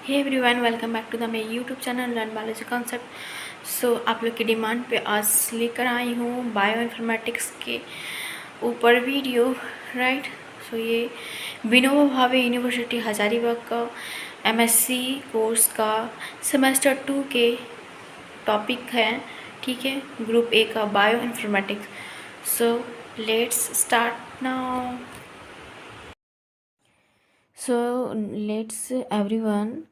Hey everyone, welcome back to the मेरे YouTube channel learn biology concept. So आप लोग की डिमांड पे आज लेकर आई हूँ बायो इन्फॉर्मेटिक्स के ऊपर वीडियो, राइट। सो ये विनोबा भावे यूनिवर्सिटी हजारीबाग का एमएससी कोर्स का सेमेस्टर 2 के टॉपिक है, ठीक है, ग्रुप ए का bio informatics. So let's start now. So let's everyone,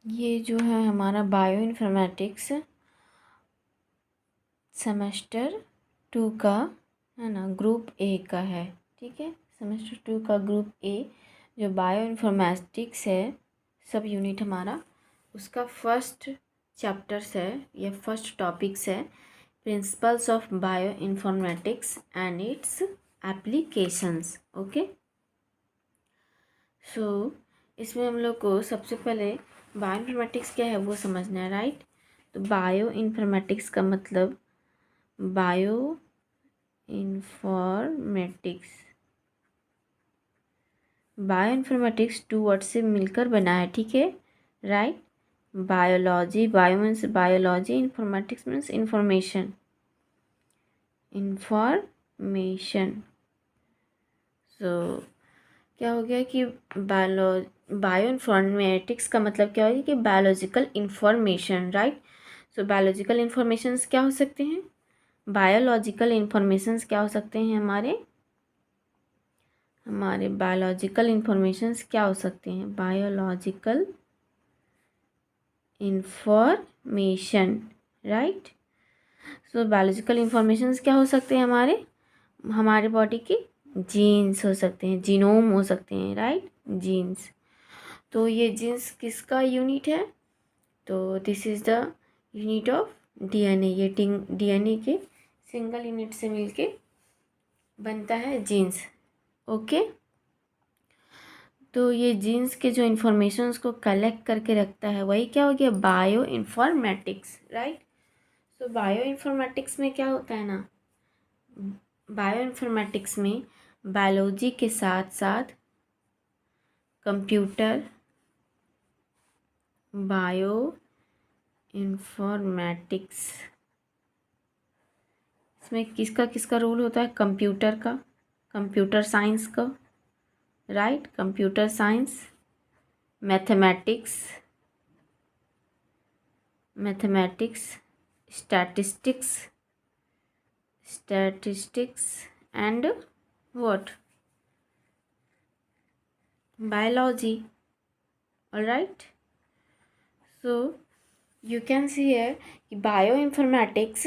ये जो है हमारा बायो इन्फॉर्मेटिक्स सेमेस्टर 2 का है ना, ग्रुप ए का है, ठीक है। सेमेस्टर 2 का ग्रुप ए जो बायो इन्फॉर्मेटिक्स है, सब यूनिट हमारा, उसका फर्स्ट चैप्टर्स है या फर्स्ट टॉपिक्स है principles of bio informatics and its applications. Okay, so इसमें हम लोग को सबसे पहले बायो इन्फॉर्मेटिक्स क्या है वो समझना है, राइट। तो बायो इन्फॉर्मेटिक्स का मतलब bioinformatics, bioinformatics 2 word से मिलकर बना है, ठीक है, right. Biology, bio means biology, informatics means information, information. So क्या हो गया कि बायो इन्फॉर्मेटिक्स का मतलब क्या हो गया कि biological information, right. So biological informations क्या हो सकते हैं, बायोलॉजिकल इंफॉर्मेशंस क्या हो सकते हैं, हमारे बायोलॉजिकल इंफॉर्मेशंस क्या हो सकते हैं, biological information, right. So biological informations क्या हो सकते हैं, हमारे बॉडी के जीन्स हो सकते हैं, जीनोम हो सकते हैं, राइट, जीन्स। तो ये जीन्स किसका यूनिट है, तो this is the unit of DNA. ये डीएनए के सिंगल यूनिट से मिलके बनता है जीन्स। ओके, तो ये जीन्स के जो इन्फॉर्मेशंस को कलेक्ट करके रखता है वही क्या हो गया, बायो इन्फॉर्मेटिक्स, राइट। तो बायो इन्फॉर्मेटिक्स में क्या होता है ना, बायो इन्फॉर्मेटिक्स में बायोलॉजी के साथ साथ कंप्यूटर, बायो इन्फॉर्मेटिक्स, इसमें किसका किसका रोल होता है, कंप्यूटर का, कंप्यूटर साइंस का, right, computer science, mathematics, statistics, and what, biology. All right, so you can see here कि bioinformatics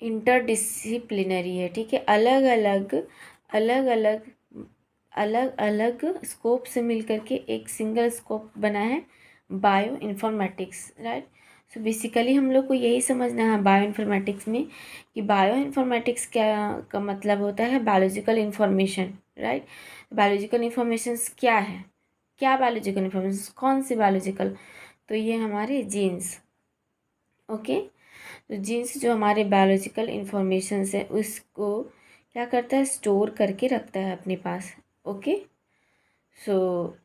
इंटरडिसिप्लिनरी है, ठीक है। अलग अलग स्कोप से मिलकर के एक सिंगल स्कोप बना है bioinformatics, right. So basically हम लोग को यही समझना है बायो इन्फॉर्मेटिक्स में कि बायो इन्फॉर्मेटिक्स क्या का मतलब होता है, biological information, right. Biological informations क्या है, क्या बायोलॉजिकल इन्फॉर्मेशन, कौन सी बायोलॉजिकल, तो ये हमारे जीन्स। ओके, तो जीन्स जो हमारे बायोलॉजिकल इन्फॉर्मेशंस है उसको क्या करता है, स्टोर करके रखता है अपने पास। Okay, so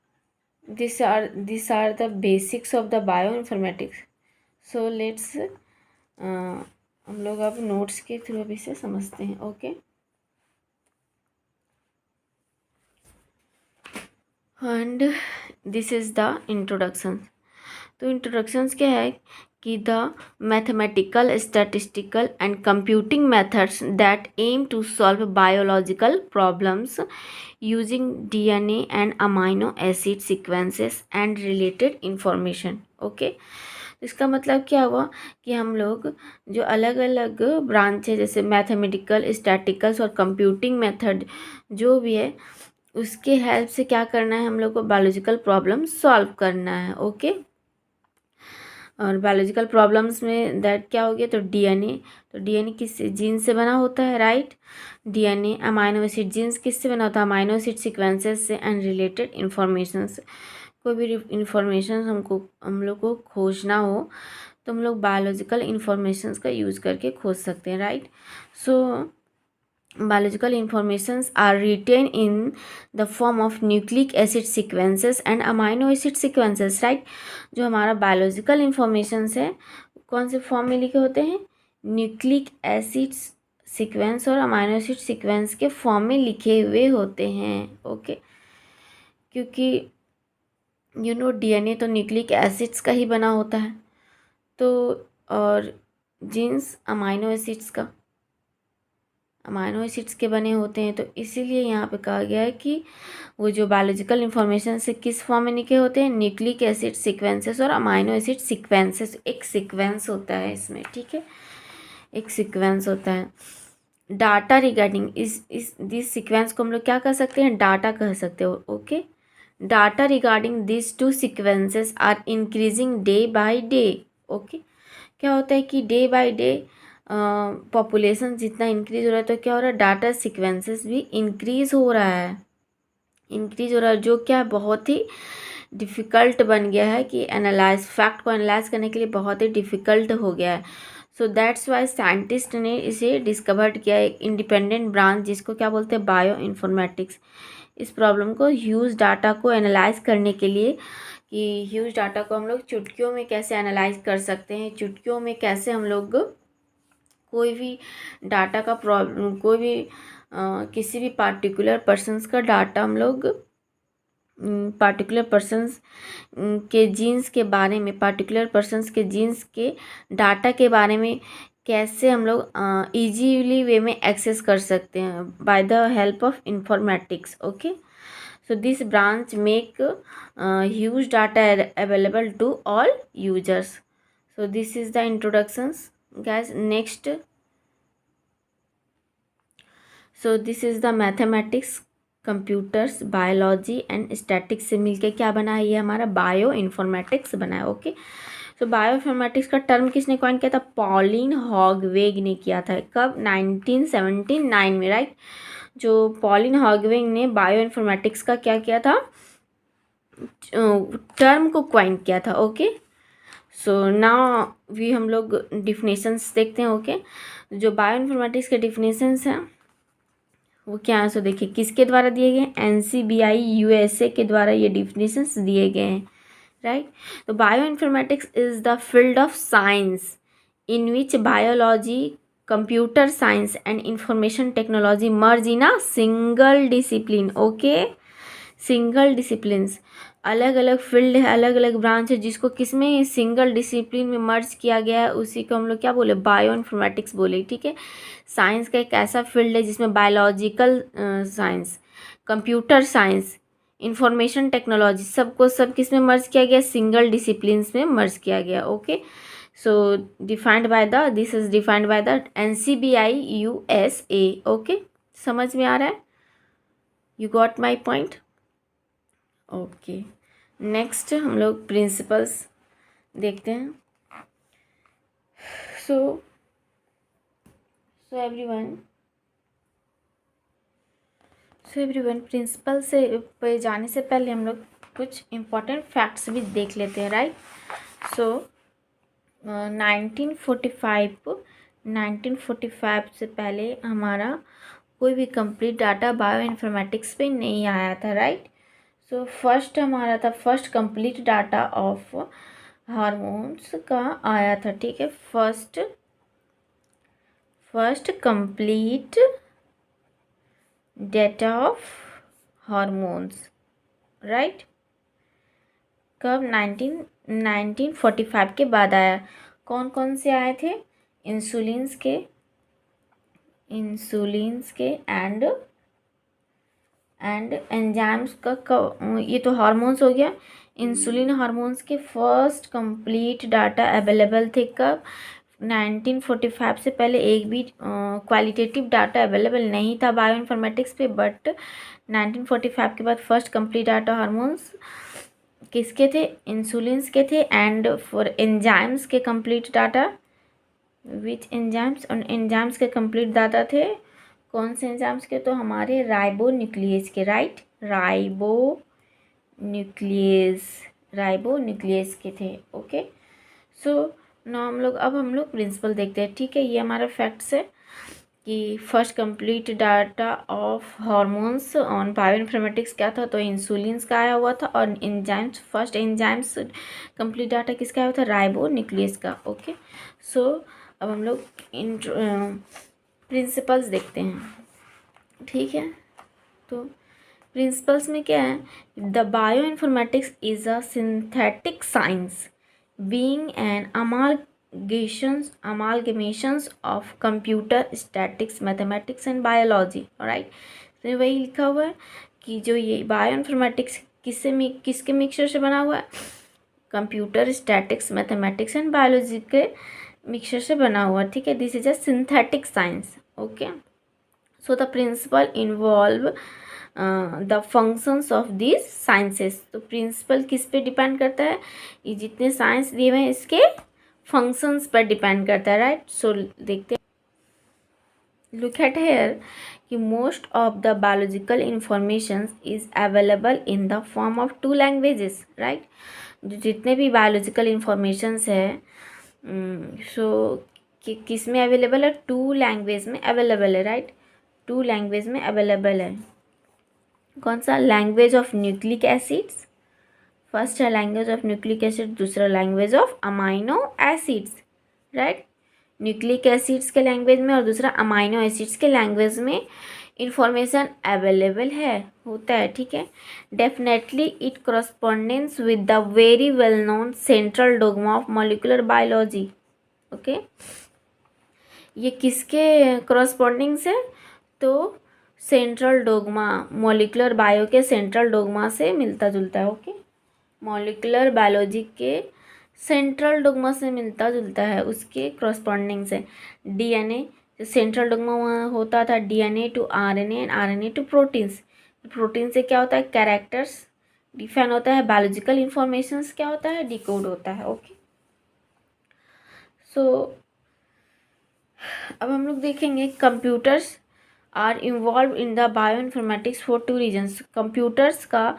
this are the basics of the bio informatics. So let's हम लोग अब नोट्स के थ्रू अभी से समझते हैं। Okay, and this is the introduction. तो इंट्रोडक्शंस क्या है कि the mathematical, statistical and computing methods that aim to solve biological problems using DNA and amino acid sequences and related information. Okay, इसका मतलब क्या हुआ कि हम लोग जो अलग अलग ब्रांच है, जैसे मैथमेटिकल, स्टैटिकल्स और कंप्यूटिंग मेथड जो भी है, उसके हेल्प से क्या करना है, हम लोग को बायोलॉजिकल प्रॉब्लम सॉल्व करना है। ओके, और बायोलॉजिकल प्रॉब्लम्स में दैट क्या हो गया, तो डीएनए, तो डीएनए किस जीन से बना होता है, right. DNA, amino acid genes किससे बना होता है, अमाइनो एसिड सीक्वेंसेस से एंड रिलेटेड इंफॉर्मेशन से। कोई भी इंफॉर्मेशन हम लोग को खोजना हो तो हम लोग बायोलॉजिकल इंफॉर्मेशन का यूज़ करके खोज सकते हैं, right. So biological informations are retained in the form of nucleic acid sequences and amino acid sequences, right? जो हमारा biological informations है कौन से फॉर्म में लिखे होते हैं? न्यूक्लिक एसिड सीक्वेंस और अमाइनो एसिड सीक्वेंस के फॉर्म में लिखे हुए होते हैं, ओके। क्योंकि डीएनए तो न्यूक्लिक एसिड्स का ही बना होता है, तो और जीन्स अमाइनो एसिड्स के बने होते हैं। तो इसीलिए यहाँ पे कहा गया है कि वो जो बायोलॉजिकल इंफॉर्मेशन से किस फॉर्म में लिखे होते हैं? न्यूक्लिक एसिड सीक्वेंसेस और अमाइनो एसिड सीक्वेंसेस। एक सीक्वेंस होता है इसमें, ठीक है, एक सीक्वेंस होता है। डाटा रिगार्डिंग दिस सीक्वेंस को हम लोग क्या कह सकते हैं? डाटा कह सकते हो, okay. Data regarding this two sequences are increasing day by day, okay. क्या होता है कि डे बाय डे पॉपुलेशन जितना इंक्रीज हो रहा है तो क्या हो रहा है? डाटा सीक्वेंसेस भी इंक्रीज हो रहा है, जो क्या बहुत ही डिफ़िकल्ट बन गया है कि फैक्ट को एनालाइज करने के लिए बहुत ही डिफ़िकल्ट हो गया है। सो दैट्स वाई साइंटिस्ट ने इसे डिस्कवर्ड किया, एक इंडिपेंडेंट ब्रांच जिसको क्या बोलते हैं? Bio informatics. इस प्रॉब्लम को ह्यूज डाटा को एनालाइज करने के लिए, कि ह्यूज डाटा को हम लोग चुटकियों में कैसे एनालाइज कर सकते हैं, चुटकियों में कैसे हम लोग कोई भी डाटा का प्रॉब्लम, कोई भी किसी भी पार्टिकुलर पर्सन्स का डाटा हम लोग पार्टिकुलर पर्सन्स के जीन्स के बारे में, पार्टिकुलर पर्सन्स के जीन्स के डाटा के बारे में कैसे हम लोग ईजीली वे में एक्सेस कर सकते हैं by the help of informatics, okay. So this branch make huge data available to all users. So this is the introductions guys. Next, so this is the mathematics, computers, biology and statics से मिलके क्या बना है? ये हमारा bio informatics बना है, okay. सो bio informatics का टर्म किसने कॉइन किया था? पॉलिन हॉगवेग ने किया था। कब? 1979 में, राइट। जो पॉलिन हॉगवेग ने बायो इन्फॉर्मेटिक्स का क्या किया था? टर्म को कॉइन किया था, ओके। सो नाउ भी हम लोग डिफिनेशंस देखते हैं, ओके। जो बायो इन्फॉर्मेटिक्स के डिफिनेशंस हैं वो क्या है? सो देखिए किसके द्वारा दिए गए? NCBI USA के द्वारा ये डिफिनेशंस दिए गए हैं, राइट। तो bio informatics is the field of science in which biology, computer science and information technology merge in a single discipline, okay. Single disciplines, अलग अलग फील्ड है, अलग अलग ब्रांच है, जिसको किसमें? सिंगल डिसिप्लिन में मर्ज किया गया है, उसी को हम लोग क्या बोले? बायो इन्फॉर्मेटिक्स बोले, ठीक है। साइंस का एक ऐसा फील्ड है जिसमें biological science, computer science, information technology, सबको सब किस में मर्ज किया गया? सिंगल डिसिप्लिन्स में मर्ज किया गया, okay. So defined by the, this is defined by the NCBI USA, okay. समझ में आ रहा है? You got my point, okay. Next हम लोग प्रिंसिपल्स देखते हैं। सो एवरीवन प्रिंसिपल से पे जाने से पहले हम लोग कुछ इम्पोर्टेंट फैक्ट्स भी देख लेते हैं, राइट। सो 1945 से पहले हमारा कोई भी कंप्लीट डाटा बायो इन्फॉर्मेटिक्स पे नहीं आया था, राइट। सो फर्स्ट हमारा था, first complete data of hormones का आया था, ठीक है। First complete data of hormones, right. कब? 1945 के बाद आया। कौन कौन से आए थे? इंसुलिन्स के एंड एंजाइम्स का ये तो हार्मोन्स हो गया। इंसुलिन हार्मोन्स के फर्स्ट कंप्लीट डाटा अवेलेबल थे कब? 1945 से पहले एक भी क्वालिटेटिव डाटा अवेलेबल नहीं था बायो इन्फॉर्मेटिक्स पे, बट 1945 के बाद फर्स्ट कंप्लीट डाटा हार्मोन्स किसके थे? इंसुलिन्स के थे। एंड फॉर एंजाइम्स के कंप्लीट डाटा, विच एंजाइम्स? और एंजाइम्स के कंप्लीट डाटा थे कौन से एंजाइम्स के? तो हमारे राइबो न्यूक्लियस के, राइट। राइबो न्यूक्लियस के थे, ओके। सो ना हम लोग प्रिंसिपल देखते हैं, ठीक है। ये हमारा फैक्ट्स है कि first complete data of hormones on bioinformatics क्या था, तो इंसुलिन का आया हुआ था, और enzymes first enzymes complete data किसका आया था, राइबो न्यूक्लियस का। ओके, सो अब हम लोग प्रिंसिपल्स देखते हैं, ठीक है। तो प्रिंसिपल्स में क्या है, the bioinformatics is a synthetic science being an amalgamations of computer statics, mathematics and biology, right. तो वही लिखा हुआ है कि जो ये बायोइन्फॉर्मेटिक्स किसके मिक्सचर से बना हुआ है, computer statics, mathematics and biology के मिक्सचर से बना हुआ है, ठीक है। This is a synthetic science. Okay, so the principle involve the functions of this sciences. तो प्रिंसिपल किस पे डिपेंड करता है, ये जितने साइंस दिए हुए हैं इसके फंक्शंस पर डिपेंड करता है, राइट। सो देखते हैं, लुक एट हेयर कि most of the biological information is available in the form of 2 languages, right. जो जितने भी बायोलॉजिकल इंफॉर्मेशंस है सो किस में अवेलेबल है, 2 लैंग्वेज में अवेलेबल है, राइट। 2 लैंग्वेज में अवेलेबल है। कौन सा, language of nucleic acids, first है लैंग्वेज ऑफ न्यूक्लिक एसिड, दूसरा language of amino acids, right. Nucleic acids के लैंग्वेज में और दूसरा अमाइनो एसिड्स के लैंग्वेज में इंफॉर्मेशन अवेलेबल है, होता है, ठीक है। Definitely it correspondence with the very well known central dogma of molecular biology. Okay, ये किसके करस्पॉन्डिंग से, तो सेंट्रल डोगमा, मॉलिक्यूलर बायो के सेंट्रल डोगमा से मिलता जुलता है। ओके, मॉलिक्यूलर बायोलॉजी के सेंट्रल डोगमा से मिलता जुलता है, उसके करस्पॉन्डिंग से। डीएनए सेंट्रल डोगमा होता था DNA to RNA and RNA to proteins. Protein से क्या होता है, कैरेक्टर्स डिफाइन होता है, बायोलॉजिकल इंफॉर्मेशंस क्या होता है, डिकोड होता है। ओके, सो अब हम लोग देखेंगे computers are involve in the bioinformatics for 2 reasons. Computers का,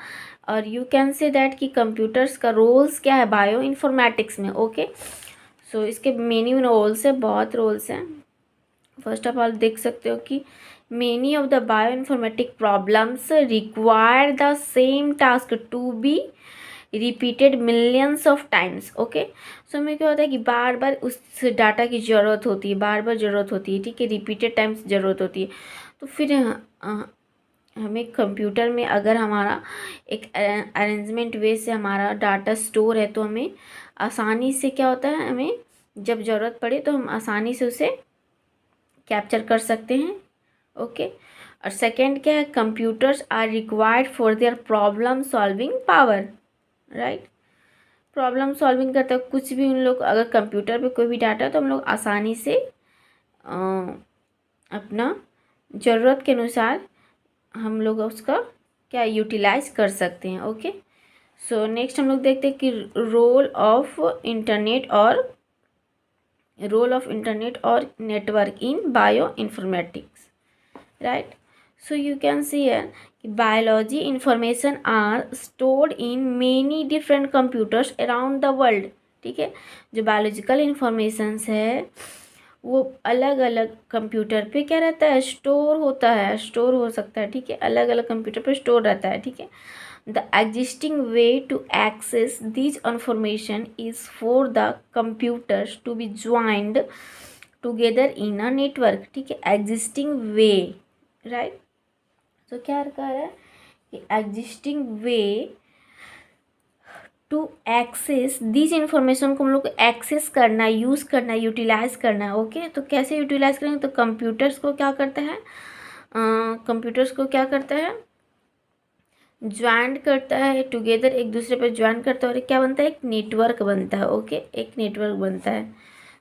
और यू कैन से दैट कि कंप्यूटर्स का रोल्स क्या है बायो इन्फॉर्मेटिक्स में। ओके, सो इसके मेनी रोल्स है, बहुत रोल्स हैं। फर्स्ट ऑफ ऑल देख सकते हो कि many of the bioinformatic problems require the same task to be repeated millions of times. Okay, so में क्या होता है कि बार बार उस डाटा की ज़रूरत होती है, बार बार ज़रूरत होती है, ठीक है, रिपीटेड टाइम्स ज़रूरत होती है। तो फिर हमें कंप्यूटर में अगर हमारा एक अरेंजमेंट वे से हमारा डाटा स्टोर है तो हमें आसानी से क्या होता है, हमें जब ज़रूरत पड़े तो हम आसानी से उसे कैप्चर कर सकते हैं। ओके, और सेकंड क्या है, computers are required for their problem solving power, right. Problem solving करते हैं कुछ भी, उन लोग अगर कंप्यूटर पे कोई भी डाटा है तो हम लोग आसानी से अपना ज़रूरत के अनुसार हम लोग उसका क्या यूटिलाइज कर सकते हैं। ओके, सो नेक्स्ट हम लोग देखते हैं कि रोल ऑफ इंटरनेट और network in bioinformatics, right. So you can see here कि biology information are stored in many different computers around the world, ठीक है। जो बायोलॉजिकल इंफॉर्मेशंस है वो अलग अलग कंप्यूटर पे क्या रहता है, स्टोर होता है, स्टोर हो सकता है, ठीक है, अलग अलग कंप्यूटर पे स्टोर रहता है, ठीक है। The existing way to access this information is for the computers to be joined together in a network, ठीक है, एग्जिस्टिंग वे, राइट। तो क्या कह रहा है कि existing way to access this information को हम लोग को एक्सेस करना है, यूज़ करना है, यूटिलाइज करना है। ओके, तो कैसे यूटिलाइज करेंगे, तो कंप्यूटर्स को क्या करता है, ज्वाइंट करता है टुगेदर, एक दूसरे पर ज्वाइन करता है और क्या बनता है, एक नेटवर्क बनता है। ओके, एक नेटवर्क बनता है।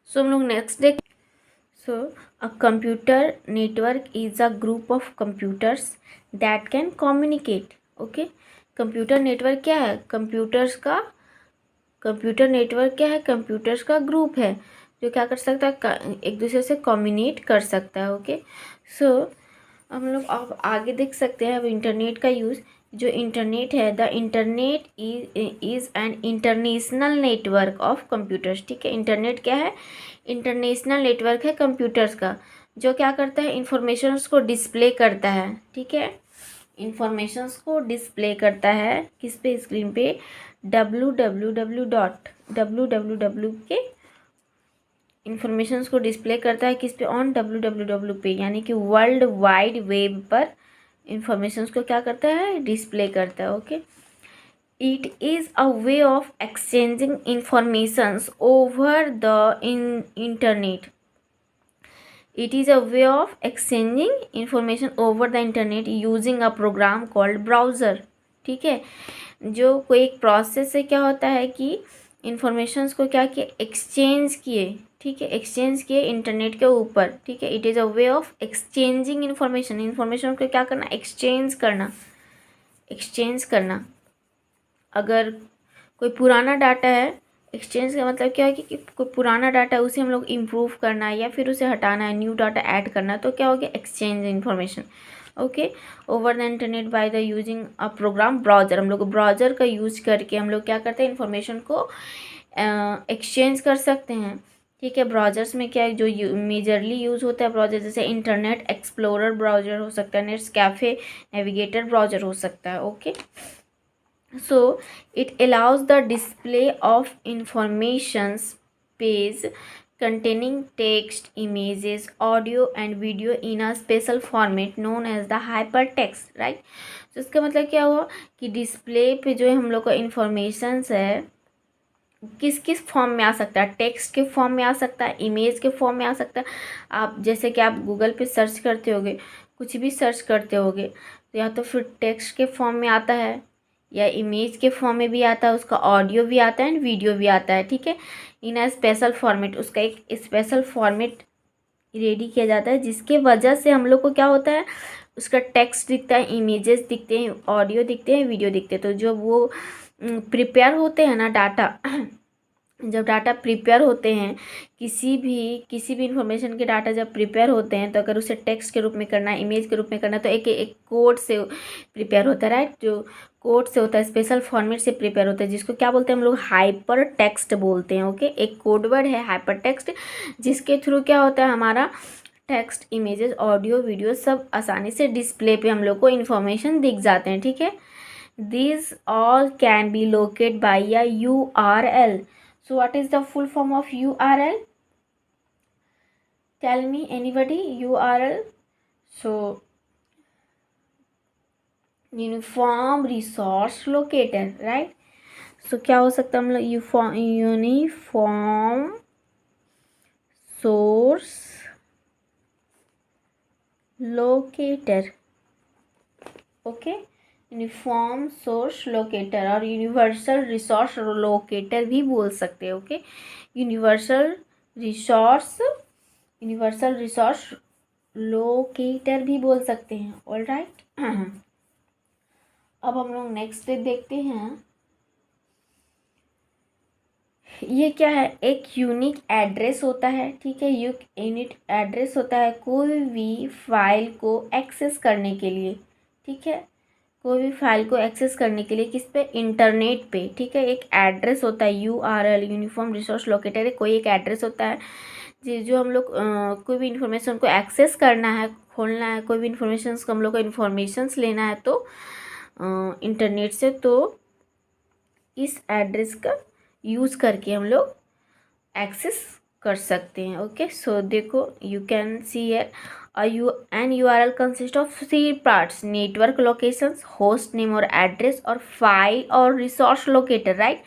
सो हम लोग next day, so a computer network is a group of computers that can communicate. Okay, computer network क्या है, कंप्यूटर नेटवर्क क्या है, कंप्यूटर्स का ग्रुप है जो क्या कर सकता है, एक दूसरे से कम्युनिकेट कर सकता है। ओके, सो हम लोग अब आगे देख सकते हैं अब इंटरनेट का यूज़। जो इंटरनेट है, the internet is an international network of computers, ठीक है। इंटरनेट क्या है, इंटरनेशनल नेटवर्क है कंप्यूटर्स का, जो क्या करता है, इंफॉर्मेशंस को डिस्प्ले करता है, ठीक है, इंफॉर्मेशंस को डिस्प्ले करता है किस पे, स्क्रीन पे, www के इंफॉर्मेशंस को डिस्प्ले करता है किस पे, ऑन www पे, यानी कि वर्ल्ड वाइड वेब पर इंफॉर्मेशंस को क्या करता है, डिस्प्ले करता है। Okay, it is a way of exchanging informations over the internet. It is a way of exchanging information over the internet using a program called browser। ठीक है, जो कोई एक प्रोसेस से क्या होता है कि इंफॉर्मेशंस को क्या किए, एक्सचेंज किए, ठीक है, एक्सचेंज किए इंटरनेट के ऊपर, ठीक है। It is a way of exchanging information, information को क्या करना, एक्सचेंज करना, एक्सचेंज करना। अगर कोई पुराना डाटा है, एक्सचेंज का मतलब क्या है कि कोई पुराना डाटा है उसे हम लोग इम्प्रूव करना है या फिर उसे हटाना है, न्यू डाटा ऐड करना है, तो क्या हो गया, exchange information. Okay, over the internet by the using a program browser. हम लोग ब्राउज़र का यूज करके हम लोग क्या करते हैं, इन्फॉर्मेशन को एक्सचेंज कर सकते हैं, ठीक है। ब्राउज़र्स में क्या है, जो मेजरली यूज़ होता है ब्राउज़र, जैसे इंटरनेट एक्सप्लोरर ब्राउज़र हो सकता है, नेट्स कैफ़े नेविगेटर ब्राउज़र हो सकता है। Okay, so it allows the display of informations page containing text, images, audio and video in a special format known as the hypertext, right। तो इसका मतलब क्या हुआ कि डिस्प्ले पे जो हम लोग का इंफॉर्मेशंस है किस किस फॉर्म में आ सकता है, टेक्स्ट के फॉर्म में आ सकता है, इमेज के फॉर्म में आ सकता है। आप जैसे कि आप गूगल पे सर्च करते होगे, कुछ भी सर्च करते होगे, तो या तो फिर टेक्स्ट के फॉर्म में आता है या इमेज के फॉर्म में भी आता है, उसका ऑडियो भी आता है एंड वीडियो भी आता है, ठीक है। इन अ स्पेशल फॉर्मेट, उसका एक स्पेशल फॉर्मेट रेडी किया जाता है जिसके वजह से हम लोग को क्या होता है, उसका टेक्स्ट दिखता है, इमेजेस दिखते हैं, ऑडियो दिखते हैं, वीडियो दिखते हैं। तो जो वो प्रिपेयर होते हैं ना डाटा, जब डाटा प्रिपेयर होते हैं, किसी भी इंफॉर्मेशन के डाटा जब प्रिपेयर होते हैं, तो अगर उसे टेक्स्ट के रूप में करना है, इमेज के रूप में करना है, तो एक एक कोड से प्रिपेयर होता है, राइट। जो कोड से होता है, स्पेशल फॉर्मेट से प्रिपेयर होता है, जिसको क्या बोलते हैं हम लोग, हाइपर टेक्स्ट बोलते हैं। ओके, एक कोड वर्ड है हाइपर टेक्स्ट, जिसके थ्रू क्या होता है, हमारा टेक्स्ट, इमेजेस, ऑडियो, वीडियो सब आसानी से डिस्प्ले पे हम लोग को इन्फॉर्मेशन दिख जाते हैं, ठीक है। This all can be locate by a URL। So what is the full form of URL? Tell me anybody, URL. So uniform resource locator, right. So क्या हो सकता है, हम लोग uniform source locator. Okay, uniform source locator और universal resource locator भी बोल सकते हैं। ओके, यूनिवर्सल रिसोर्स लोकेटर भी बोल सकते हैं। ऑल राइट, अब हम लोग नेक्स्ट देखते हैं, ये क्या है, एक यूनिक एड्रेस होता है, ठीक है। यूनिक एड्रेस होता है कोई भी फाइल को एक्सेस करने के लिए, ठीक है, कोई भी फाइल को एक्सेस करने के लिए किस पे, इंटरनेट पे, ठीक है। एक एड्रेस होता है URL, यूनिफॉर्म रिसोर्स लोकेटर, कोई एक एड्रेस होता है जो हम लोग कोई भी इंफॉर्मेशन को एक्सेस करना है, खोलना है, कोई भी इंफॉर्मेशन को हम लोग को इन्फॉर्मेशंस लेना है तो इंटरनेट से, तो इस एड्रेस का यूज़ करके हम लोग एक्सेस कर सकते हैं। ओके, सो देखो, you can see here an URL consist of 3 parts, network locations, host name और एड्रेस, और फाइल और रिसोर्स लोकेटर, राइट।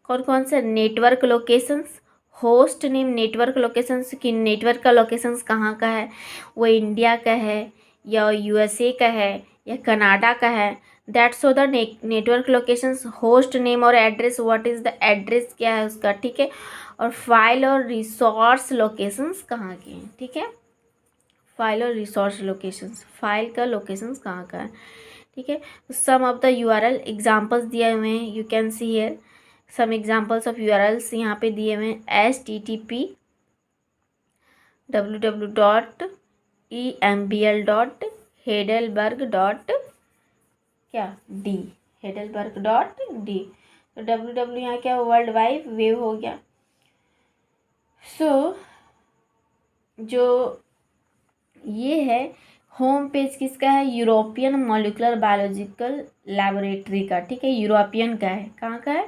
कौन कौन से, network locations, host name, network locations कि नेटवर्क का लोकेशंस कहाँ का है, वो इंडिया का है या USA का है या कनाडा का है, that's so the network locations. Host name और address, what is the address, क्या है उसका, ठीक है। और फाइल और रिसोर्स लोकेशंस कहाँ के हैं, ठीक है। फाइल और रिसोर्स लोकेशंस, फाइल का लोकेशंस कहाँ का है, ठीक है। Some of the URL examples दिए हुए हैं, you can see here some examples of URLs यहाँ पे दिए हुए हैं, http www.embl.heidelberg. क्या डी, heidelberg.d। तो www यहाँ क्या, वर्ल्ड वाइड वेब हो गया। सो जो ये है होम पेज किसका है, यूरोपियन मॉलिकुलर बायोलॉजिकल लेबोरेटरी का, ठीक है, यूरोपियन का है, कहाँ का है,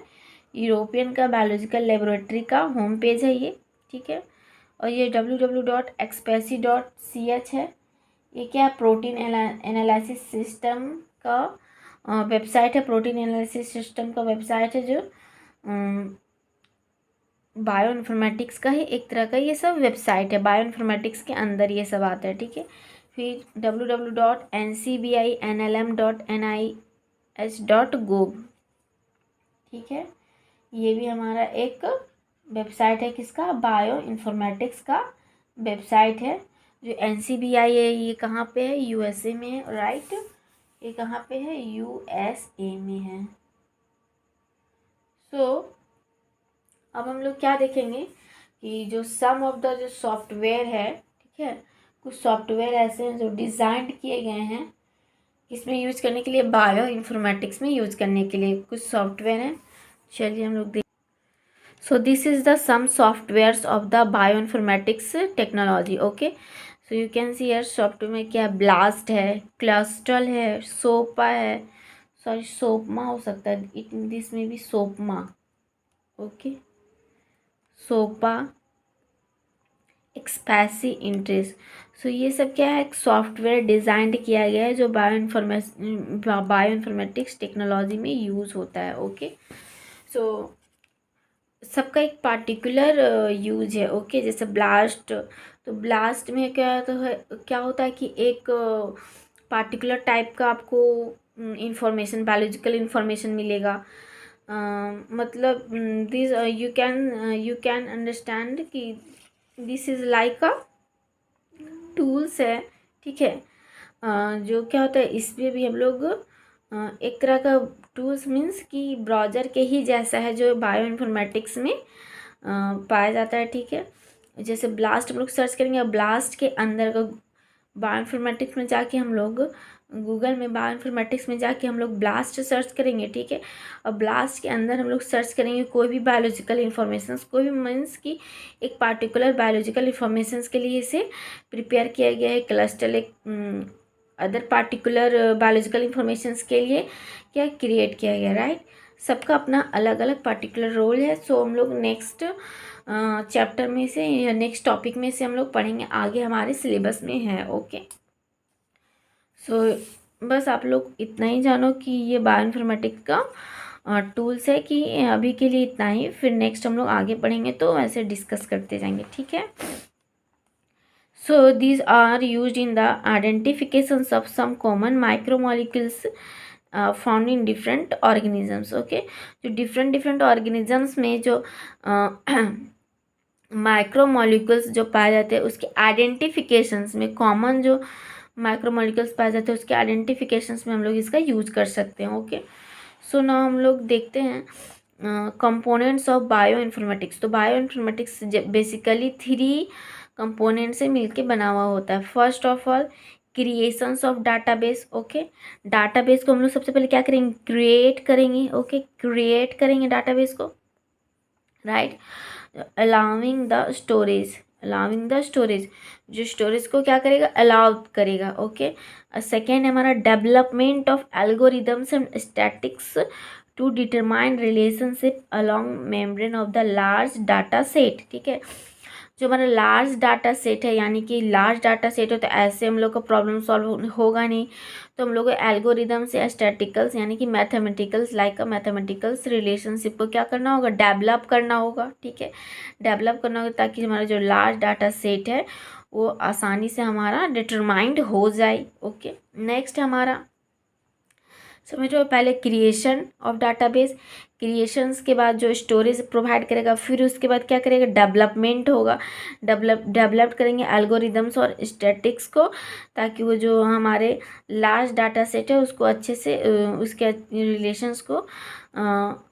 यूरोपियन का बायोलॉजिकल लेबोरेटरी का होम पेज है ये, ठीक है। और ये www.expesi.ch है, ये क्या है, प्रोटीन एनालिसिस सिस्टम का वेबसाइट है, प्रोटीन एनालिसिस सिस्टम का वेबसाइट है जो बायो इन्फॉर्मेटिक्स का ही एक तरह का ये सब वेबसाइट है, बायो इन्फॉर्मेटिक्स के अंदर ये सब आता है, ठीक है। फिर www.ncbinlm.nih.gov, ठीक है, ये भी हमारा एक वेबसाइट है, किसका, बायो इन्फॉर्मेटिक्स का वेबसाइट है। जो NCBI है ये कहाँ पे है, USA में है, राइट, ये कहाँ पे है, USA में है। अब हम लोग क्या देखेंगे कि जो सम ऑफ द जो सॉफ्टवेयर है, ठीक है, कुछ सॉफ्टवेयर ऐसे हैं जो डिज़ाइन किए गए हैं इसमें यूज करने के लिए, बायो इन्फॉर्मेटिक्स में यूज करने के लिए कुछ सॉफ्टवेयर हैं। चलिए हम लोग देख, so this is the some softwares of the bio informatics technology, okay. So you can see यार सॉफ्टवेयर में क्या, ब्लास्ट है, क्लस्टल है, सोपा है, सॉरी सोपमा हो सकता है, इट दिस में भी सोपमा, ओके, सोपा, एक्सपैसी इंटरेस्ट। सो ये सब क्या है, एक सॉफ्टवेयर डिज़ाइंड किया गया है जो बायो इन्फॉर्मेटिक्स टेक्नोलॉजी में यूज़ होता है, ओके। सो सबका एक पार्टिकुलर यूज है, ओके। जैसे ब्लास्ट, तो ब्लास्ट में क्या होता है कि एक पार्टिकुलर टाइप का आपको इंफॉर्मेशन, बायोलॉजिकल इंफॉर्मेशन मिलेगा, मतलब दिस यू कैन अंडरस्टैंड कि this is like a tools है, ठीक है। जो क्या होता है इसमें भी हम लोग एक तरह का टूल्स मीन्स कि ब्राउज़र के ही जैसा है जो बायो इन्फॉर्मेटिक्स में पाया जाता है, ठीक है। जैसे ब्लास्ट हम लोग सर्च करेंगे, ब्लास्ट के अंदर का बायो इन्फॉर्मेटिक्स में जाके हम लोग गूगल में बायो इन्फॉर्मेटिक्स में जाके हम लोग ब्लास्ट सर्च करेंगे, ठीक है। और ब्लास्ट के अंदर हम लोग सर्च करेंगे कोई भी बायोलॉजिकल इंफॉर्मेशन, कोई भी मीन्स कि एक पार्टिकुलर बायोलॉजिकल इंफॉर्मेशन के लिए इसे प्रिपेयर किया गया है, क्लस्टर एक अदर पार्टिकुलर बायोलॉजिकल इंफॉर्मेशन के लिए क्या क्रिएट किया गया, राइट। सबका अपना अलग अलग पार्टिकुलर रोल है। सो हम लोग नेक्स्ट चैप्टर में से या नेक्स्ट टॉपिक में से हम लोग पढ़ेंगे, आगे हमारे सिलेबस में है, ओके। सो बस आप लोग इतना ही जानो कि ये बायो इन्फॉर्मेटिक्स का टूल्स है, कि अभी के लिए इतना ही, फिर नेक्स्ट हम लोग आगे पढ़ेंगे तो ऐसे डिस्कस करते जाएंगे, ठीक है। सो these are used in the identifications of some common micromolecules found in different organisms, okay। जो डिफरेंट ऑर्गेनिजम्स में जो माइक्रोमोलिक्यूल्स जो पाए जाते हैं उसके आइडेंटिफिकेशंस में, कॉमन जो माइक्रोमोलिक्यूल्स पाए जाते हैं उसके आइडेंटिफिकेशंस में हम लोग इसका यूज कर सकते हैं, ओके। सो ना हम लोग देखते हैं कंपोनेंट्स ऑफ बायो इन्फॉर्मेटिक्स। तो बायो इन्फॉर्मेटिक्स बेसिकली 3 कंपोनेंट से मिलके बना हुआ होता है। First of all creations of database, okay. Database को हम लोग सबसे पहले क्या करेंगे, क्रिएट करेंगे, ओके, क्रिएट करेंगे डाटाबेस को, राइट। अलाउिंग द स्टोरेज, जो स्टोरेज को क्या करेगा, अलाउ करेगा, ओके। सेकेंड हमारा development of algorithms and statics to determine relationship along membrane of the large data set, ठीक है। जो हमारा लार्ज डाटा सेट है, यानी कि लार्ज डाटा सेट हो तो ऐसे हम लोग का प्रॉब्लम सॉल्व होगा नहीं, तो हम लोग को एल्गोरिदम्स या स्टैटिकल्स यानी कि मैथमेटिकल्स लाइक अ मैथमेटिकल्स रिलेशनशिप को क्या करना होगा, डेवलप करना होगा, ठीक है। डेवलप करना होगा ताकि हमारा जो लार्ज डाटा सेट है वो आसानी से हमारा डिटरमाइंड हो जाए, ओके। नेक्स्ट हमारा समझो पहले क्रिएशन ऑफ डाटाबेस, क्रिएशंस के बाद जो स्टोरेज प्रोवाइड करेगा, फिर उसके बाद क्या करेगा, डेवलपमेंट होगा, डेवलप करेंगे एल्गोरिदम्स और स्टैटिक्स को, ताकि वो जो हमारे लार्ज डाटा सेट है उसको अच्छे से उसके रिलेशंस को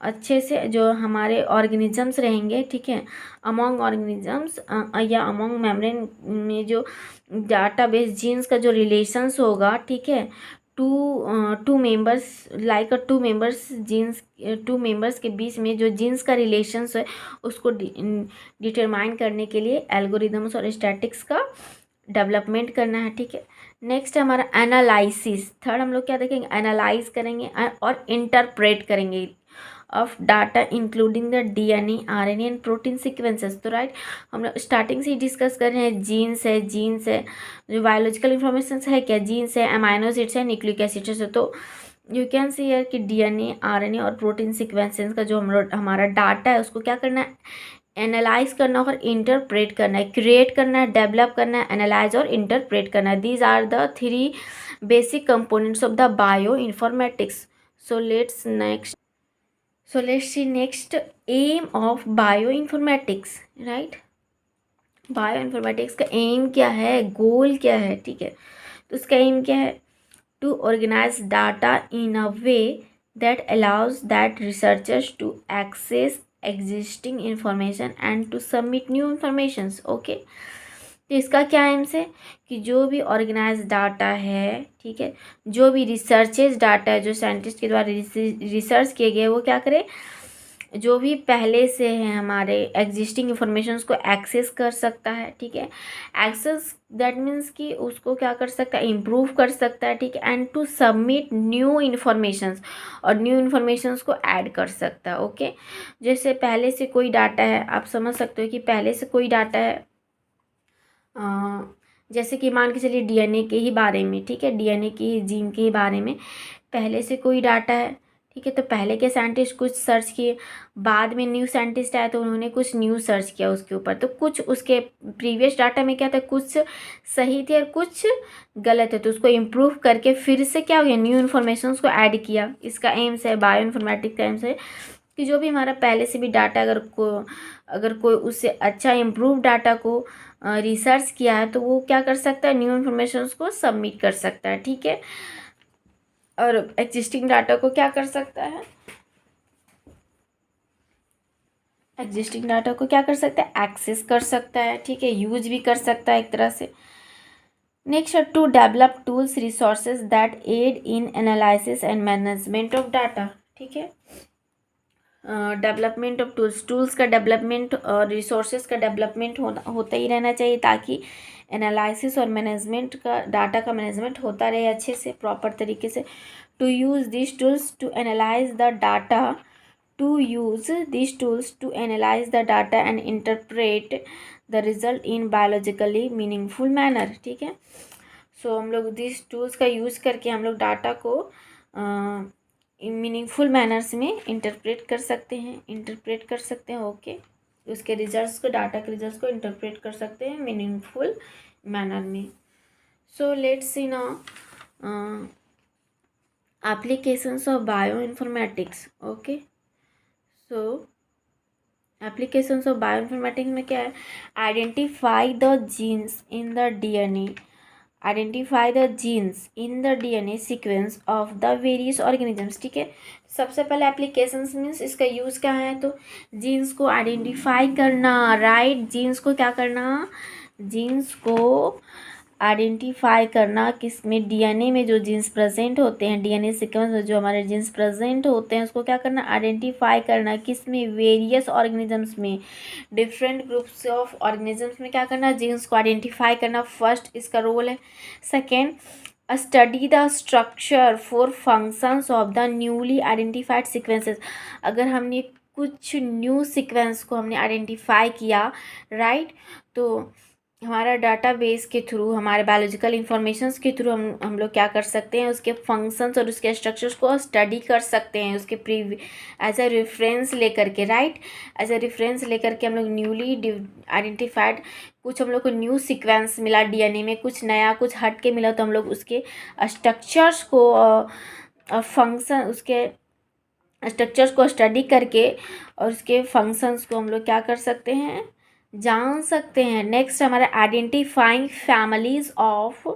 अच्छे से जो हमारे ऑर्गेनिजम्स रहेंगे, ठीक है, अमॉन्ग ऑर्गेनिजम्स या अमॉन्ग मेम्ब्रेन में जो डाटाबेस जीन्स का जो रिलेशंस होगा, ठीक है, two members like two members के बीच में जो जीन्स का रिलेशंस है उसको डिटरमाइन करने के लिए एल्गोरिदम्स और स्टैटिक्स का डेवलपमेंट करना है, ठीक है। नेक्स्ट हमारा एनालिसिस, थर्ड हम लोग क्या देखेंगे, एनालाइज करेंगे और इंटरप्रेट करेंगे of data including the DNA, RNA and protein sequences. तो राइट, हम लोग स्टार्टिंग से ही डिस्कस कर रहे हैं, जीन्स है जो बायोलॉजिकल इंफॉर्मेशन है, क्या जीन्स है, अमाइनो एसिड्स है, न्यूक्लिक एसिड्स है। तो यू कैन सी हियर कि डीएनए, आरएनए और प्रोटीन सीक्वेंसेस का जो हमारा डाटा है उसको क्या करना है, एनालाइज करना और इंटरप्रेट करना है, क्रिएट करना है, डेवलप करना है, एनालाइज और इंटरप्रेट करना है। These are the 3 basic components of the bio informatics. So let's see next aim of bioinformatics, right? Bioinformatics का एम क्या है, गोल क्या है, ठीक है। तो उसका एम क्या है, to organize data in a way that allows that researchers to access existing information and to submit new informations. Okay, तो इसका क्या एम से कि जो भी ऑर्गेनाइज डाटा है, ठीक है, जो भी रिसर्चेज डाटा है जो साइंटिस्ट के द्वारा रिसर्च किए गए, वो क्या करे, जो भी पहले से है हमारे एग्जिस्टिंग इंफॉर्मेशंस को एक्सेस कर सकता है, ठीक है। एक्सेस दैट मीन्स कि उसको क्या कर सकता है, इम्प्रूव कर सकता है, ठीक है। And to submit new informations, और न्यू इन्फॉर्मेशंस को ऐड कर सकता है। ओके, जैसे पहले से कोई डाटा है, आप समझ सकते हो कि पहले से कोई डाटा है, जैसे कि मान के चलिए डीएनए के ही बारे में, ठीक है, डीएनए की जीन के ही बारे में पहले से कोई डाटा है, ठीक है। तो पहले के साइंटिस्ट कुछ सर्च किए, बाद में न्यू साइंटिस्ट आए तो उन्होंने कुछ न्यू सर्च किया उसके ऊपर, तो कुछ उसके प्रीवियस डाटा में क्या था, कुछ सही थे और कुछ गलत है, तो उसको इम्प्रूव करके फिर से क्या हो गया, न्यू इन्फॉर्मेशन को ऐड किया। इसका एम्स है, बायो इन्फॉर्मेटिक्स का एम्स है कि जो भी हमारा पहले से भी डाटा अगर कोई उससे अच्छा इम्प्रूव डाटा को रिसर्च किया है तो वो क्या कर सकता है, न्यू इन्फॉर्मेशन को सबमिट कर सकता है, ठीक है। और एग्जिस्टिंग डाटा को क्या कर सकता है, एग्जिस्टिंग डाटा को क्या कर सकता है, एक्सेस कर सकता है, ठीक है, यूज भी कर सकता है एक तरह से। Next, to develop tools resources that aid in analysis and management of data, ठीक है। डेवलपमेंट ऑफ टूल्स का डेवलपमेंट और रिसोर्सेज का डेवलपमेंट होता ही रहना चाहिए, ताकि एनालिसिस और मैनेजमेंट का, डाटा का मैनेजमेंट होता रहे अच्छे से, प्रॉपर तरीके से। To use this tools to analyze the data, to use this tools to analyze the data and interpret the result in biologically meaningful manner, ठीक है। सो हम लोग दिस टूल्स का यूज़ करके हम लोग डाटा को मीनिंगफुल मैनर्स में इंटरप्रेट कर सकते हैं, ओके। उसके रिजल्ट्स को, डाटा के रिजल्ट्स को इंटरप्रेट कर सकते हैं मीनिंगफुल मैनर में। So let's see now applications of bio informatics, okay. So applications of bio informatics में क्या है, identify the genes in the DNA, identify the genes in the DNA sequence of the various organisms, ठीक है। सबसे पहले applications means इसका use क्या है, तो जीन्स को आइडेंटिफाई करना, राइट, जीन्स को क्या करना, जीन्स को आइडेंटिफाई करना, किसमें, डीएनए में जो जीन्स प्रेजेंट होते हैं, डीएनए सीक्वेंस में जो हमारे जीन्स प्रेजेंट होते हैं उसको क्या करना, आइडेंटिफाई करना, किसमें, वेरियस ऑर्गेनिजम्स में, डिफरेंट ग्रुप्स ऑफ ऑर्गेनिजम्स में क्या करना, जीन्स को आइडेंटिफाई करना, फर्स्ट इसका रोल है। Second, study the structure for functions of the newly identified sequences, अगर हमने कुछ न्यू सीक्वेंस को हमने आइडेंटिफाई किया, राइट, तो हमारा डाटाबेस के थ्रू, हमारे बायोलॉजिकल इंफॉर्मेशंस के थ्रू हम लोग क्या कर सकते हैं, उसके फंक्शंस और उसके स्ट्रक्चर्स को स्टडी कर सकते हैं, उसके एज ए रेफरेंस लेकर के, राइट, एज ए रेफरेंस लेकर के हम लोग न्यूली आइडेंटिफाइड, कुछ हम लोग को न्यू सीक्वेंस मिला डीएनए में, कुछ नया, कुछ हट के मिला, तो हम लोग उसके स्ट्रक्चर्स को फंक्शन, उसके स्ट्रक्चर्स को स्टडी करके और उसके फंक्शंस को हम लोग क्या कर सकते हैं, जान सकते हैं। नेक्स्ट हमारा identifying families of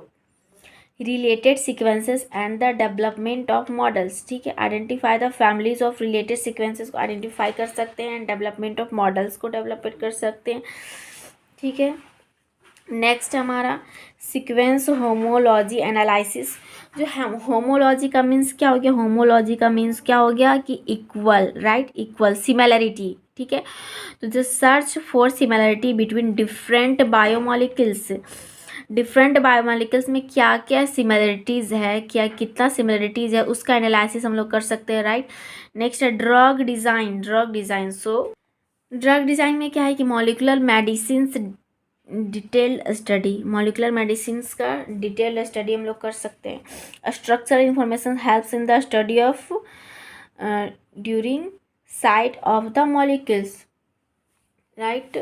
related sequences and the development of models, ठीक है। Identify the families of related sequences को आइडेंटिफाई कर सकते हैं, डेवलपमेंट ऑफ मॉडल्स को डेवलप कर सकते हैं, ठीक है। नेक्स्ट हमारा सीक्वेंस होमोलॉजी एनालिसिस, जो होमोलॉजी का मीन्स क्या हो गया, होमोलॉजी का मीन्स क्या हो गया कि इक्वल, राइट, इक्वल, सिमिलरिटी, ठीक है। तो the search for similarity between different biomolecules, different biomolecules में क्या क्या सिमिलरिटीज़ है, क्या कितना सिमिलरिटीज़ है, उसका एनालिसिस हम लोग कर सकते हैं, राइट। नेक्स्ट है drug design. So drug design में क्या है कि मॉलिकुलर मेडिसिन्स मॉलिकुलर मेडिसिन्स का डिटेल स्टडी हम लोग कर सकते हैं। Structural information helps in the study of during site of the molecules, right.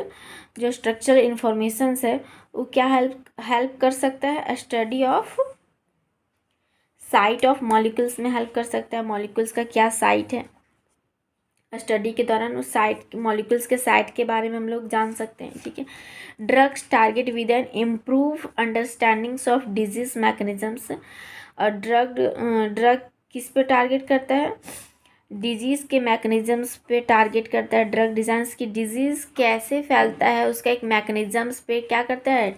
जो स्ट्रक्चरल इंफॉर्मेशन है वो क्या हेल्प कर सकता है, study of site of molecules में हेल्प कर सकता है। मॉलिक्यूल्स का क्या साइट है, स्टडी के दौरान उस साइट मॉलिक्यूल्स के साइट के बारे में हम लोग जान सकते हैं, ठीक है। Drugs target with an improve understandings of disease mechanisms. और ड्रग किस पे टारगेट करता है, डिजीज़ के मैकेनिज्म्स पे टारगेट करता है। ड्रग डिज़ाइंस की डिजीज़ कैसे फैलता है उसका एक मैकेनिज्म्स पे क्या करता है,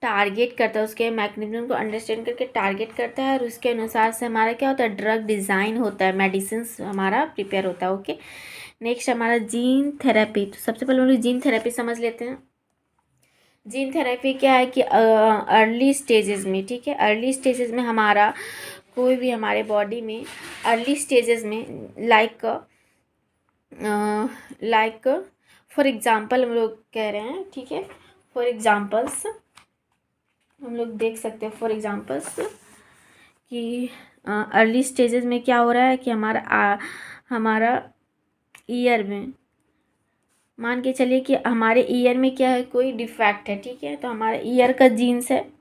टारगेट करता है, उसके मैकेनिज्म को अंडरस्टैंड करके टारगेट करता है, और उसके अनुसार से हमारा क्या होता है, ड्रग डिज़ाइन होता है, मेडिसिन हमारा प्रिपेयर होता है, ओके। नेक्स्ट हमारा जीन थेरेपी। तो सबसे पहले हम लोग जीन थेरेपी समझ लेते हैं। जीन थेरेपी क्या है कि अर्ली स्टेजेस में, ठीक है, अर्ली स्टेजेस में हमारा कोई भी हमारे बॉडी में अर्ली स्टेजेस में लाइक फॉर एग्जांपल हम लोग कह रहे हैं, ठीक है, फॉर एग्जांपल्स हम लोग देख सकते हैं, फॉर एग्जांपल्स कि अर्ली स्टेजेस में क्या हो रहा है कि हमारा ईयर में मान के चलिए कि हमारे ईयर में क्या है, कोई डिफेक्ट है, ठीक है। तो हमारे ईयर का जीन्स है,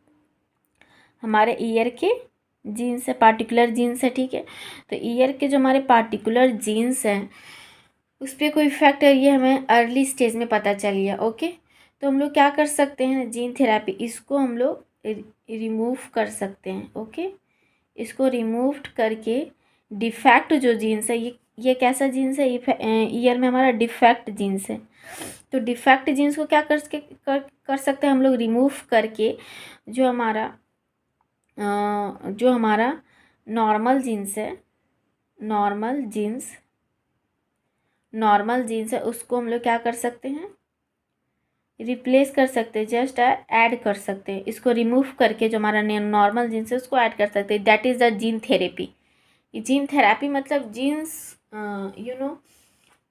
हमारे ईयर के जीन्स है, पार्टिकुलर जीन्स है, ठीक है। तो ईयर के जो हमारे पार्टिकुलर जीन्स हैं उस पर कोई इफेक्ट है, ये हमें अर्ली स्टेज में पता चल गया, ओके। तो हम लोग क्या कर सकते हैं, जीन थेरेपी, इसको हम लोग रिमूव कर सकते हैं, ओके। इसको रिमूव करके डिफेक्ट जो जीन्स है, ये कैसा जीन्स है, ईयर में हमारा डिफेक्ट जीन्स है। तो डिफेक्ट जीन्स को क्या कर सकते हैं हम लोग, रिमूव करके जो हमारा नॉर्मल जीन्स है, नॉर्मल जीन्स है, उसको हम लोग क्या कर सकते हैं, रिप्लेस कर सकते हैं, जस्ट ऐड कर सकते हैं। इसको रिमूव करके जो हमारा नॉर्मल जीन्स है उसको ऐड कर सकते हैं। That is the gene therapy. Gene therapy मतलब जीन्स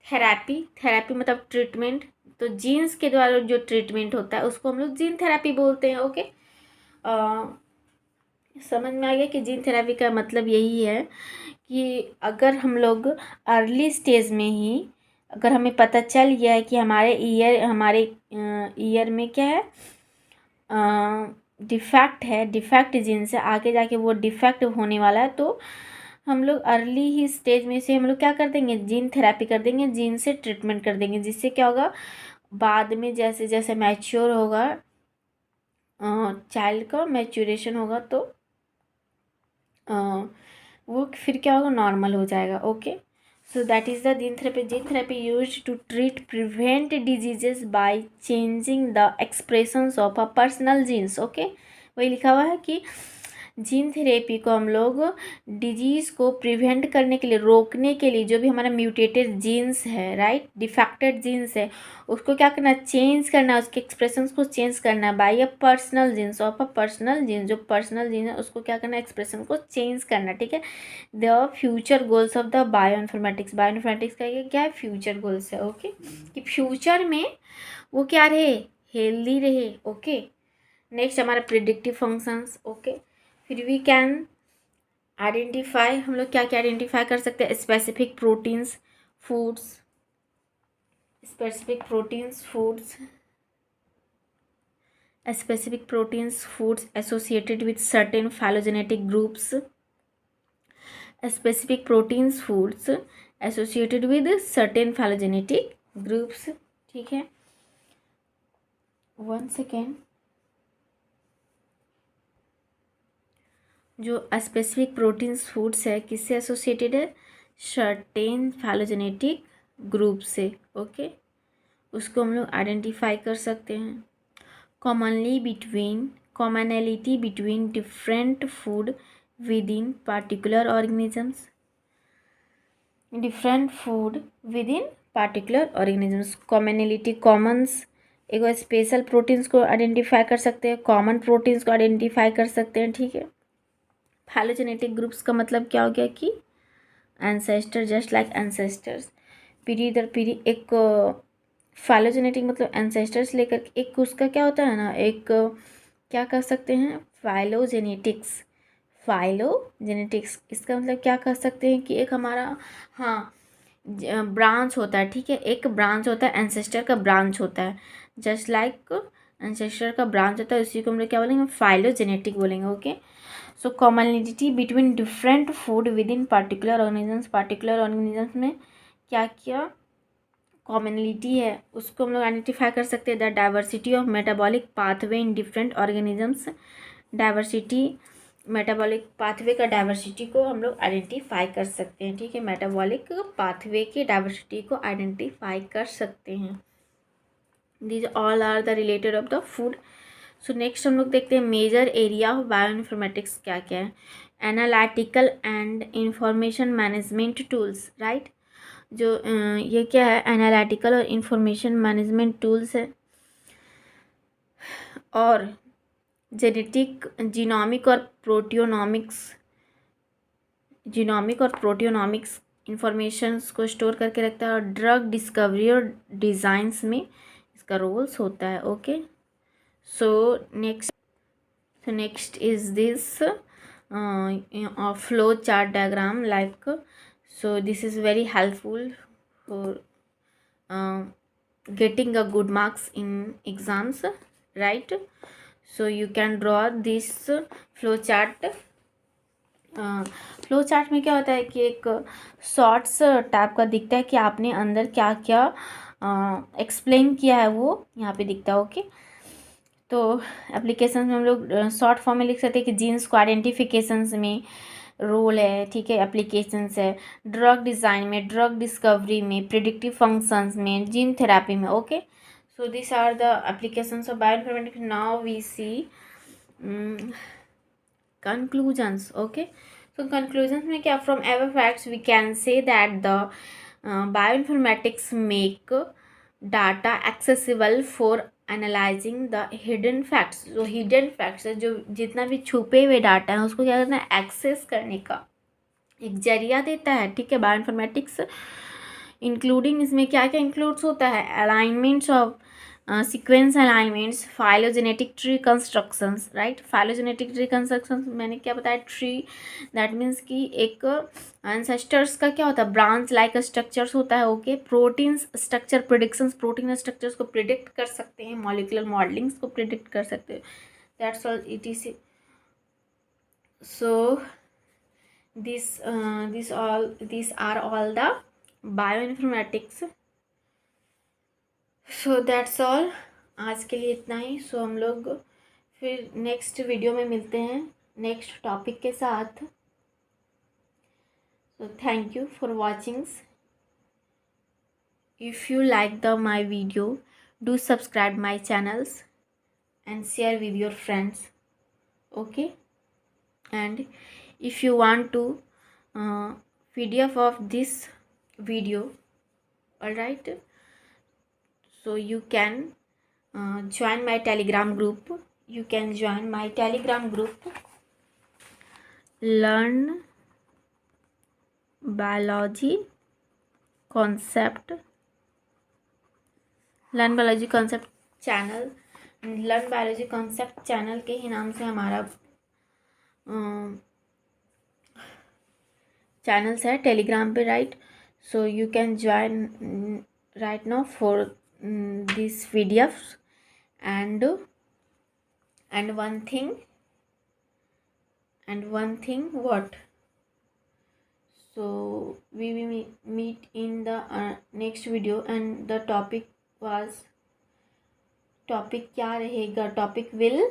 थेरेपी मतलब ट्रीटमेंट। तो जीन्स के द्वारा जो ट्रीटमेंट होता है उसको हम लोग जीन थेरेपी बोलते हैं, ओके। समझ में आ गया कि जीन थेरेपी का मतलब यही है कि अगर हम लोग अर्ली स्टेज में ही अगर हमें पता चल गया है कि हमारे ईयर में क्या है, डिफेक्ट जीन से आगे जाके वो डिफेक्ट होने वाला है, तो हम लोग अर्ली ही स्टेज में से हम लोग क्या कर देंगे, जीन थेरेपी कर देंगे, जीन से ट्रीटमेंट कर देंगे, जिससे क्या होगा, बाद में जैसे जैसे मैच्योर होगा, चाइल्ड का मैच्योरेशन होगा, तो वो फिर क्या होगा, नॉर्मल हो जाएगा, okay. So that is the gene therapy use to treat prevent diseases by changing the expressions of a personal genes, okay. वही लिखा हुआ है कि जीन थेरेपी को हम लोग डिजीज़ को प्रिवेंट करने के लिए, रोकने के लिए, जो भी हमारा म्यूटेटेड जीन्स है, राइट, डिफेक्टेड जीन्स है, उसको क्या करना, चेंज करना, उसके एक्सप्रेशंस को चेंज करना by a personal genes of a personal genes. जो पर्सनल जीन्स है उसको क्या करना, एक्सप्रेशन को चेंज करना, ठीक है। The future goals of the bioinformatics का ये क्या है, फ्यूचर गोल्स है, ओके, कि फ्यूचर में वो क्या रहे, हेल्दी रहे, ओके। नेक्स्ट हमारा प्रिडिक्टिव फंक्शंस, ओके। फिर वी कैन आइडेंटिफाई, हम लोग क्या क्या आइडेंटिफाई कर सकते हैं, specific proteins foods associated with certain phylogenetic groups, specific proteins foods associated with certain phylogenetic groups, ठीक है। 1 सेकेंड। जो स्पेसिफिक प्रोटीन्स फूड्स है किससे एसोसिएटेड है, सर्टेन phylogenetic ग्रुप से, ओके। उसको हम लोग आइडेंटिफाई कर सकते हैं। Commonality between different food with in particular organisms, commonality, Commons एक बार स्पेशल प्रोटीन्स को आइडेंटिफाई कर सकते हैं, कॉमन प्रोटीन्स को आइडेंटिफाई कर सकते हैं, ठीक है। फाइलोजेनेटिक ग्रुप्स का मतलब क्या हो गया कि एंसेस्टर, जस्ट लाइक एंसेस्टर्स, पीढ़ी दर पीढ़ी एक फाइलोजेनेटिक मतलब एंसेस्टर्स लेकर एक उसका क्या होता है ना, एक क्या कह सकते हैं फाइलोजेनेटिक्स। फाइलोजेनेटिक्स इसका मतलब क्या कह सकते हैं कि एक हमारा हाँ ब्रांच होता है, ठीक है, एक ब्रांच होता है, एंसेस्टर का ब्रांच होता है, जस्ट लाइक एंसेस्टर का ब्रांच होता है, उसी को हम लोग क्या बोलेंगे फाइलोजेनेटिक बोलेंगे। Okay, so commonality between different food with in particular organisms में क्या क्या कॉमनलिटी है उसको हम लोग आइडेंटिफाई कर सकते हैं। The diversity of metabolic pathway in different organisms, diversity metabolic pathway का डाइवर्सिटी को हम लोग आइडेंटिफाई कर सकते हैं, ठीक है, मेटाबॉलिक पाथवे की डाइवर्सिटी को आइडेंटिफाई कर सकते हैं। These all are the related of the food. So next हम लोग देखते हैं मेजर एरिया ऑफ बायोइन्फॉर्मेटिक्स क्या क्या है। Analytical and information management tools, right, जो ये क्या है एनालिटिकल और इंफॉर्मेशन मैनेजमेंट टूल्स है, और जेनेटिक जीनोमिक और प्रोटियोनॉमिक्स इंफॉर्मेशंस को स्टोर करके रखता है, और ड्रग डिस्कवरी और डिज़ाइंस में इसका रोल्स होता है। Okay, so next is this flow chart diagram, like so this is very helpful for getting a good marks in exams, right? So you can draw this flow chart. Flow chart में क्या होता है कि एक shorts type का दिखता है कि आपने अंदर क्या क्या एक्सप्लेन किया है, वो यहाँ पे दिखता है। ओके, तो एप्लीकेशन में हम लोग शॉर्ट फॉर्म में लिख सकते हैं कि जीन्स को आइडेंटिफिकेशंस में रोल है, ठीक है, एप्लीकेशंस है, ड्रग डिज़ाइन में, ड्रग डिस्कवरी में, प्रिडिक्टिव फंक्शंस में, जीन थेरापी में। Okay, so this are the applications of bioinformatics. Now we see conclusions. Okay, so conclusions में क्या, from above facts we can say that the bioinformatics make data accessible for analysing the hidden facts. जो hidden facts है, जो जितना भी छुपे हुए data है उसको क्या करना है एक्सेस करने का एक जरिया देता है, ठीक है, बायोइन्फॉर्मेटिक्स। इंक्लूडिंग इसमें क्या क्या इंक्लूड्स होता है, alignments of sequence alignments, phylogenetic tree constructions, right, phylogenetic tree constructions मैंने क्या बताया, ट्री दैट मीन्स कि एक एंसेस्टर्स का क्या होता है ब्रांच लाइक स्ट्रक्चर्स होता है। Okay, proteins structure predictions, protein structures को प्रिडिक्ट कर सकते हैं, मॉलिक्यूलर मॉडलिंग्स को प्रिडिक्ट कर सकते हैं, that's all it is. So these are all the bioinformatics. So that's all, आज के लिए इतना ही। सो हम लोग फिर नेक्स्ट वीडियो में मिलते हैं नेक्स्ट टॉपिक के साथ। So thank you for watching. If you like the my video, do subscribe my channels and share with your friends. Okay, and if you want to PDF of this video, all right, so you can join my telegram group. You can join my telegram group, learn biology concept channel, learn biology concept channel के ही नाम से हमारा channels है Telegram पे, right. So you can join right now for this PDF and one thing what, so we will meet in the next video, and the topic क्या रहेगा, topic will,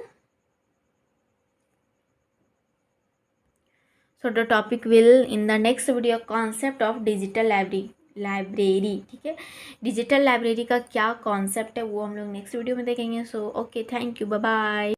so the topic will in the next video concept of digital library, ठीक है, digital library का क्या concept है वो हम लोग नेक्स्ट वीडियो में देखेंगे। So okay, thank you, bye bye.